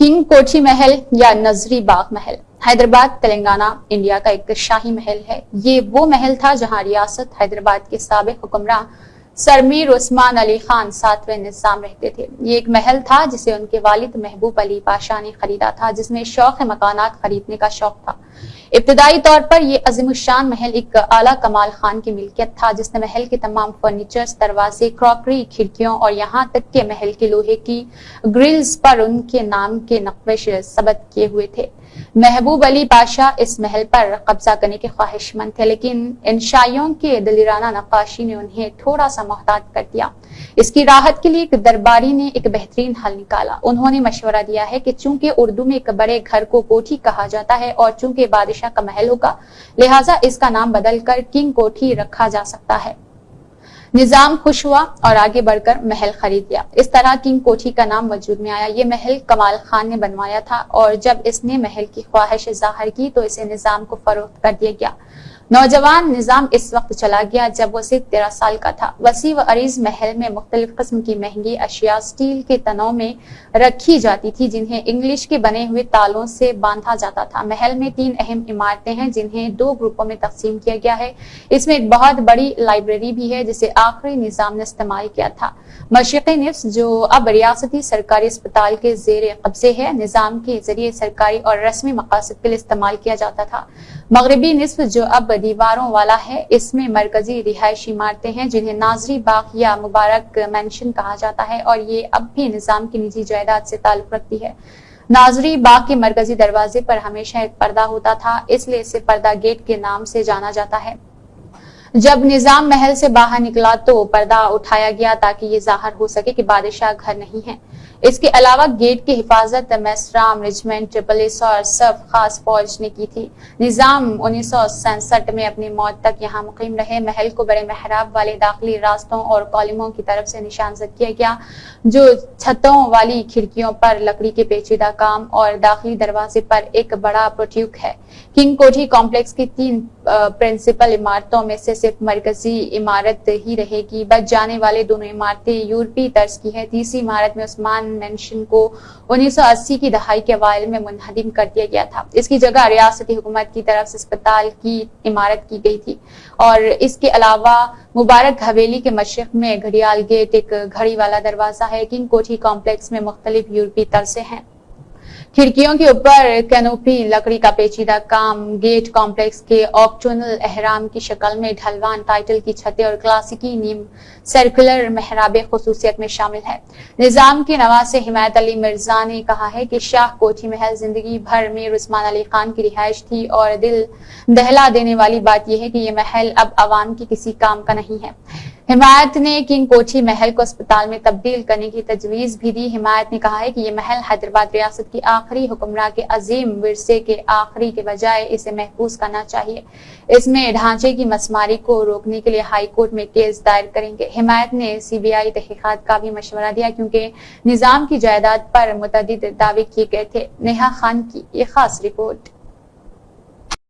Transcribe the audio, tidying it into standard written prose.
King کوٹھی محل یا نظری باغ Mahal Hyderabad Telangana India کا ایک شاہی محل ہے۔ یہ وہ محل تھا جہاں ریاست حیدرآباد کے سابق حکمراں سر میر عثمان علی خان ساتویں نظام رہتے تھے۔ یہ ایک محل تھا جسے ان کے والد محبوب علی پاشا نے خریدا تھا، جس میں شوق مکانات خریدنے کا شوق تھا۔ ابتدائی طور پر یہ عظیم الشان محل ایک اعلیٰ کمال خان کی ملکیت تھا، جس نے محل کے تمام فرنیچرز، دروازے، کراکری، کھڑکیوں اور یہاں تک کہ محل کے لوہے کی گرلز پر ان کے نام کے نقش ثبت کیے ہوئے تھے۔ محبوب علی پاشا اس محل پر قبضہ کرنے کے خواہش مند تھے، لیکن انشائیوں کے دلیرانہ نقاشی نے انہیں تھوڑا سا محتاط کر دیا۔ اس کی راحت کے لیے ایک درباری نے ایک بہترین حل نکالا۔ انہوں نے مشورہ دیا ہے کہ چونکہ اردو میں ایک بڑے گھر کو کوٹھی کہا جاتا ہے اور چونکہ بادشاہ کا محل ہوگا، لہٰذا اس کا نام بدل کر کنگ کوٹھی رکھا جا سکتا ہے۔ نظام خوش ہوا اور آگے بڑھ کر محل خرید لیا۔ اس طرح کنگ کوٹھی کا نام وجود میں آیا۔ یہ محل کمال خان نے بنوایا تھا اور جب اس نے محل کی خواہش ظاہر کی تو اسے نظام کو فروخت کر دیا گیا۔ نوجوان نظام اس وقت چلا گیا جب وہ صرف 13 سال کا تھا۔ وسیع و عریض محل میں مختلف قسم کی مہنگی اشیاء سٹیل کے تنوں میں رکھی جاتی تھی، جنہیں انگلش کے بنے ہوئے تالوں سے باندھا جاتا تھا۔ محل میں 3 اہم عمارتیں ہیں جنہیں 2 گروپوں میں تقسیم کیا گیا ہے۔ اس میں ایک بہت بڑی لائبریری بھی ہے جسے آخری نظام نے استعمال کیا تھا۔ مشرقی نصف جو اب ریاستی سرکاری اسپتال کے زیر قبضے ہے، نظام کے ذریعے سرکاری اور رسمی مقاصد کے لیے استعمال کیا جاتا تھا۔ مغربی نصف جو اب دیواروں والا ہے، اس میں مرکزی رہائشی عمارتیں ہیں جنہیں ناظری باغ یا مبارک مینشن کہا جاتا ہے اور یہ اب بھی نظام کی نجی جائیداد سے تعلق رکھتی ہے۔ ناظری باغ کے مرکزی دروازے پر ہمیشہ ایک پردہ ہوتا تھا، اس لیے اسے پردہ گیٹ کے نام سے جانا جاتا ہے۔ جب نظام محل سے باہر نکلا تو پردہ اٹھایا گیا تاکہ یہ ظاہر ہو سکے کہ بادشاہ گھر نہیں ہے۔ اس کے علاوہ گیٹ کی حفاظت میسرام ریجمنٹ پولیس اور سرف خاص فوج نے کی تھی۔ نظام 1967 میں اپنی موت تک یہاں مقیم رہے۔ محل کو بڑے محراب والے داخلی راستوں اور کالموں کی طرف سے نشانزد کیا گیا، جو چھتوں والی کھڑکیوں پر لکڑی کے پیچیدہ کام اور داخلی دروازے پر ایک بڑا پروٹیوک ہے۔ کنگ کوٹھی کمپلیکس کی 3 پرنسپل عمارتوں میں سے صرف مرکزی عمارت ہی رہے گی۔ بچ جانے والے دونوں عمارتیں یورپی طرز کی ہیں۔ تیسری عمارت میں عثمان مینشن کو 1980 کی دہائی کے اوائل میں منہدم کر دیا گیا تھا۔ اس کی جگہ ریاستی حکومت کی طرف سے اسپتال کی عمارت کی گئی تھی اور اس کے علاوہ مبارک حویلی کے مشرق میں گھڑیال گیٹ، ایک گھڑی والا دروازہ ہے۔ کنگ کوٹھی کمپلیکس میں مختلف یورپی طرزیں ہیں۔ کھڑکیوں کے اوپر کینوپی، لکڑی کا پیچیدہ کام، گیٹ کمپلیکس کے آکٹونل اہرام کی شکل میں ڈھلوان، ٹائٹل کی چھتیں اور کلاسیکی نیم سرکولر محراب خصوصیت میں شامل ہے۔ نظام کے نواسے حمایت علی مرزا نے کہا ہے کہ شاہ کوٹھی محل زندگی بھر میر عثمان علی خان کی رہائش تھی اور دل دہلا دینے والی بات یہ ہے کہ یہ محل اب عوام کی کسی کام کا نہیں ہے۔ حمایت نے کنگ کوٹھی محل کو اسپتال میں تبدیل کرنے کی تجویز بھی دی۔ حمایت نے کہا ہے کہ یہ محل حیدرآباد ریاست کی آخری حکمراں کے عظیم ورثے کے آخری کے بجائے اسے محفوظ کرنا چاہیے۔ اس میں ڈھانچے کی مسماری کو روکنے کے لیے ہائی کورٹ میں کیس دائر کریں گے۔ حمایت نے CBI تحقیقات کا بھی مشورہ دیا کیونکہ نظام کی جائیداد پر متعدد دعوے کیے گئے تھے۔ نیہا خان کی یہ خاص رپورٹ۔